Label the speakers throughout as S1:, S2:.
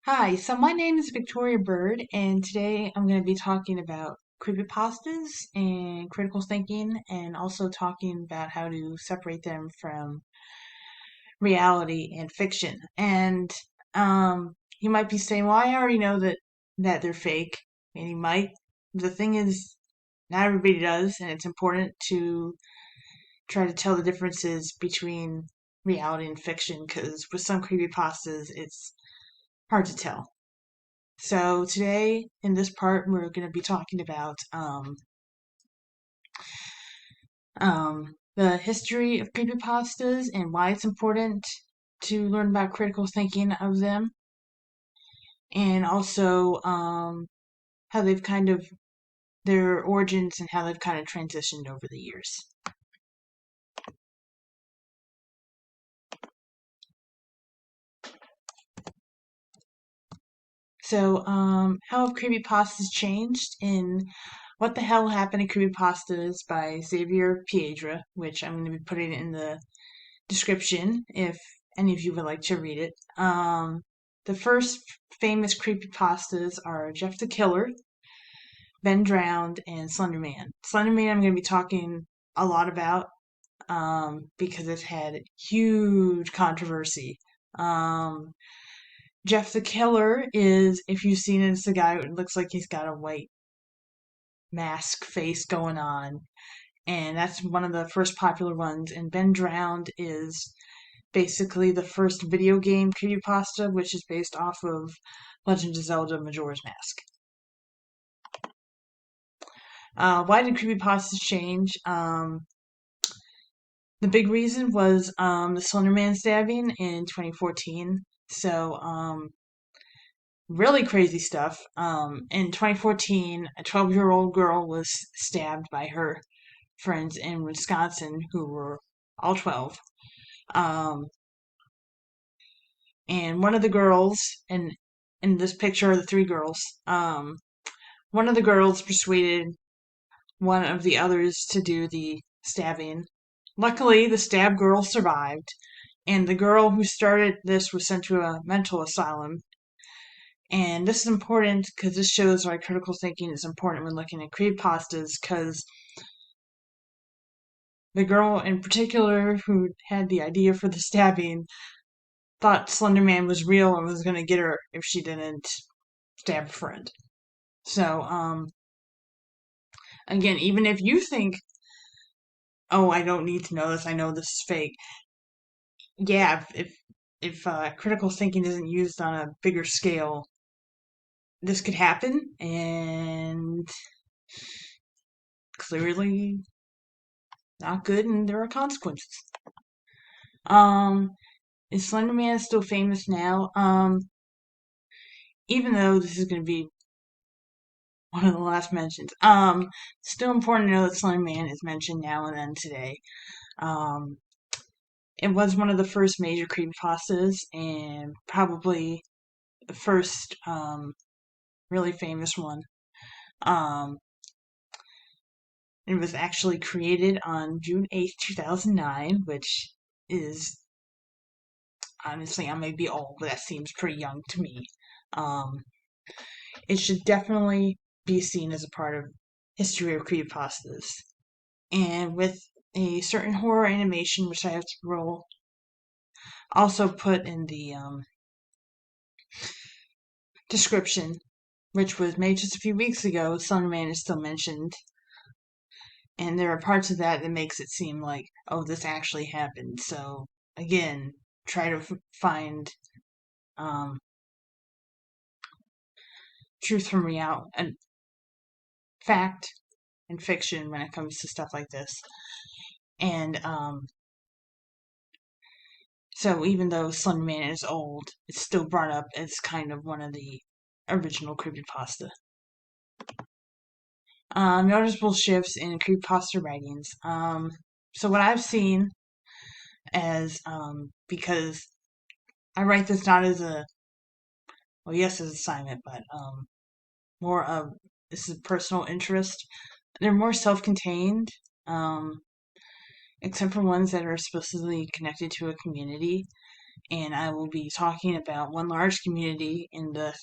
S1: Hi, so my name is Victoria Bird, and today I'm going to be talking about creepypastas and critical thinking, and also talking about how to separate them from reality and fiction. And you might be saying, "Well, I already know that they're fake," and you might. The thing is, not everybody does, and it's important to try to tell the differences between reality and fiction, because with some creepypastas, it's hard to tell. So today in this part we're going to be talking about the history of creepypastas and why it's important to learn about critical thinking of them, and also how they've kind of their origins and how they've kind of transitioned over the years. So how have creepypastas changed? In What the Hell Happened to Creepypastas by Xavier Piedra, which I'm going to be putting in the description if any of you would like to read it. The first famous creepypastas are Jeff the Killer, Ben Drowned, and Slender Man. Slender Man I'm going to be talking a lot about because it's had huge controversy. Um, Jeff the Killer is, if you've seen it, it's the guy who looks like he's got a white mask face going on, and that's one of the first popular ones. And Ben Drowned is basically the first video game creepypasta, which is based off of Legend of Zelda Majora's Mask. Why did creepypastas change? The big reason was the Slender Man stabbing in 2014. So, really crazy stuff. In 2014, a 12-year-old girl was stabbed by her friends in Wisconsin who were all 12. Um, and one of the girls, and in this picture are the three girls, one of the girls persuaded one of the others to do the stabbing. Luckily, the stab girl survived, and the girl who started this was sent to a mental asylum. And this is important because this shows why critical thinking is important when looking at creepypastas, because the girl in particular who had the idea for the stabbing thought Slender Man was real and was going to get her if she didn't stab a friend. So, again, even if you think, "Oh, I don't need to know this, I know this is fake," yeah, if critical thinking isn't used on a bigger scale, this could happen, and clearly not good, and there are consequences. Um, is Slender Man still famous now? Even though this is going to be one of the last mentions, still important to know that Slender Man is mentioned now and then today. Um, it was one of the first major creepypastas, and probably the first really famous one. Um, it was actually created on June 8th, 2009, which is, honestly, I may be old, but that seems pretty young to me. Um, it should definitely be seen as a part of history of creepypastas. And with a certain horror animation, which I have to roll, also put in the description, which was made just a few weeks ago, Slender Man is still mentioned. And there are parts of that that makes it seem like, oh, this actually happened. So, again, try to find um, truth from reality and fact and fiction when it comes to stuff like this. And so even though Slender Man is old, it's still brought up as kind of one of the original creepypasta. Noticeable shifts in creepypasta writings. So what I've seen as, because I write this not as a, well, yes, as an assignment, but more of, this is personal interest. They're more self-contained, um, except for ones that are supposedly connected to a community. and I will be talking about one large community in the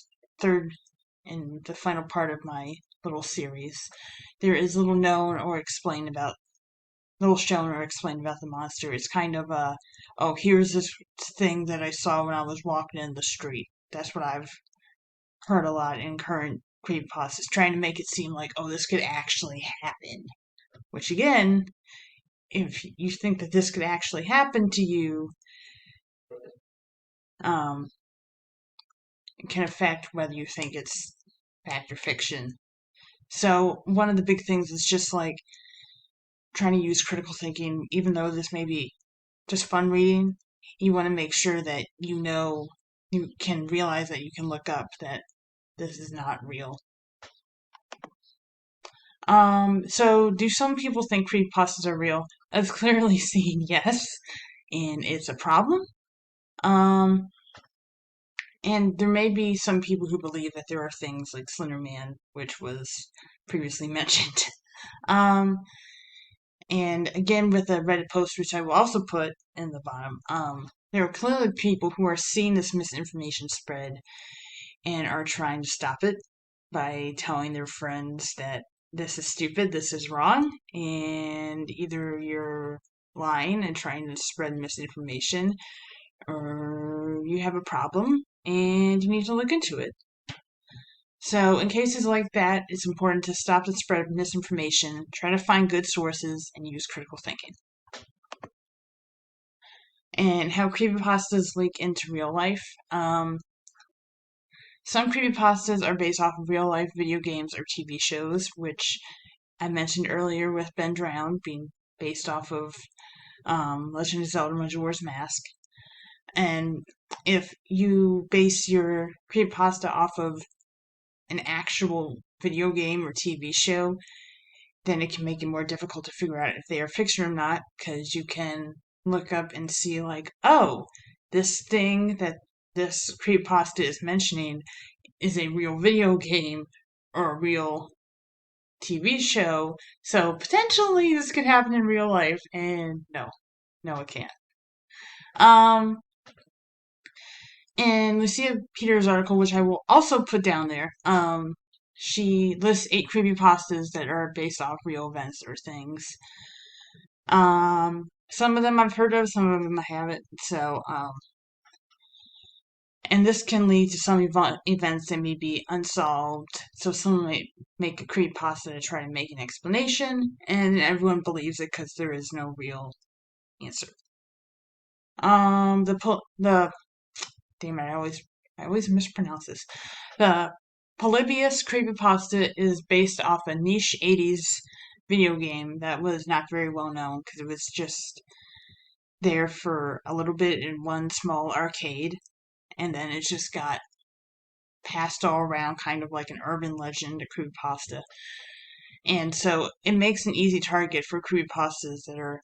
S1: final part of my little series. There is little shown or explained about the monster. It's kind of oh, here's this thing that I saw when I was walking in the street. That's what I've heard a lot in current creepypastas, trying to make it seem like, oh, this could actually happen. Which again, if you think that this could actually happen to you, um, it can affect whether you think it's fact or fiction. So one of the big things is just like trying to use critical thinking, even though this may be just fun reading. You want to make sure that you can realize that you can look up that this is not real. So do some people think creepypastas are real? I've clearly seen yes, and it's a problem. And there may be some people who believe that there are things like Slender Man, which was previously mentioned. And again, with a Reddit post, which I will also put in the bottom, there are clearly people who are seeing this misinformation spread and are trying to stop it by telling their friends that this is stupid, this is wrong, and either you're lying and trying to spread misinformation, or you have a problem and you need to look into it. So, in cases like that, it's important to stop the spread of misinformation, try to find good sources, and use critical thinking. And how creepypastas link into real life. Some creepypastas are based off of real life video games or TV shows, which I mentioned earlier with Ben Drowned being based off of Legend of Zelda Majora's Mask. And if you base your creepypasta off of an actual video game or TV show, then it can make it more difficult to figure out if they are fiction or not, because you can look up and see, like, oh, this thing that this creepypasta is mentioning is a real video game or a real TV show, so potentially this could happen in real life, and no, it can't. In Lucia Peters' article, which I will also put down there, she lists 8 creepypastas that are based off real events or things. Some of them I've heard of, some of them I haven't. So, and this can lead to some events that may be unsolved. So someone might make a creepypasta to try to make an explanation, and everyone believes it because there is no real answer. Damn it, I always mispronounce this. The Polybius creepypasta is based off a niche 80s video game that was not very well known because it was just there for a little bit in one small arcade, and then it just got passed all around, kind of like an urban legend, a creepypasta. And so it makes an easy target for creepypastas that are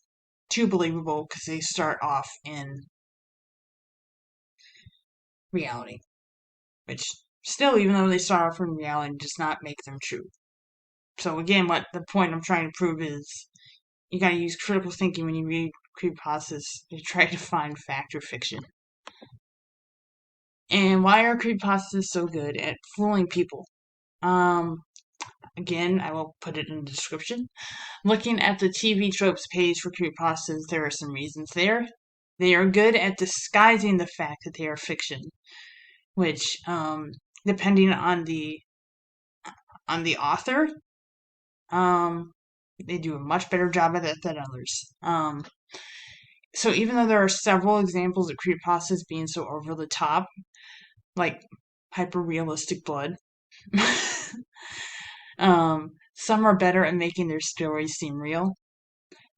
S1: too believable because they start off in reality. Which still, even though they start off in reality, does not make them true. So again, what the point I'm trying to prove is you gotta use critical thinking when you read creepypastas to try to find fact or fiction. And why are creepypastas so good at fooling people? Again, I will put it in the description. Looking at the TV Tropes page for creepypastas, there are some reasons there. They are good at disguising the fact that they are fiction, which, depending on the author, they do a much better job at it than others. So even though there are several examples of creepypastas being so over the top, like hyper realistic blood, some are better at making their stories seem real.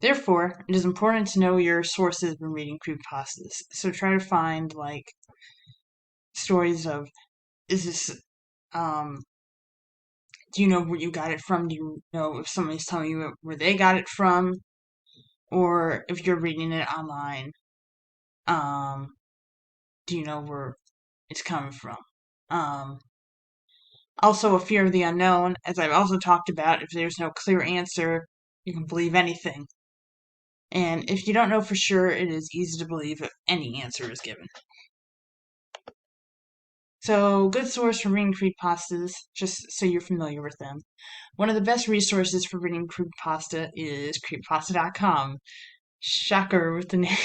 S1: Therefore, it is important to know your sources when reading creepypastas. So try to find like stories of, is this do you know where you got it from? Do you know if somebody's telling you where they got it from? Or if you're reading it online, do you know where it's coming from? Also, a fear of the unknown, as I've also talked about, if there's no clear answer, you can believe anything. And if you don't know for sure, it is easy to believe if any answer is given. So, good source for reading creepypastas, just so you're familiar with them. One of the best resources for reading creepypasta is creepypasta.com. Shocker with the name.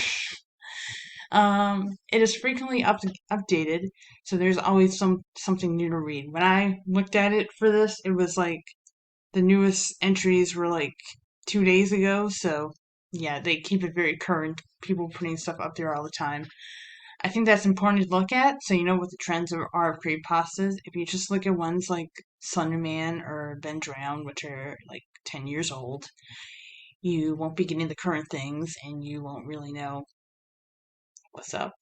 S1: It is frequently updated, so there's always something new to read. When I looked at it for this, it was like the newest entries were like 2 days ago, so yeah, they keep it very current. People putting stuff up there all the time. I think that's important to look at, so you know what the trends are of creepypastas. If you just look at ones like Slender Man or Ben Drowned, which are like 10 years old, you won't be getting the current things, and you won't really know what's up.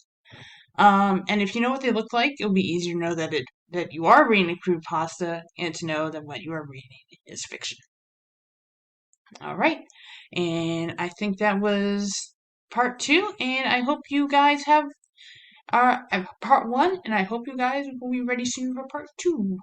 S1: And if you know what they look like, it'll be easier to know that you are reading a creepypasta and to know that what you are reading is fiction. All right, and I think that was part two, and I hope you guys have part one, and I hope you guys will be ready soon for part two.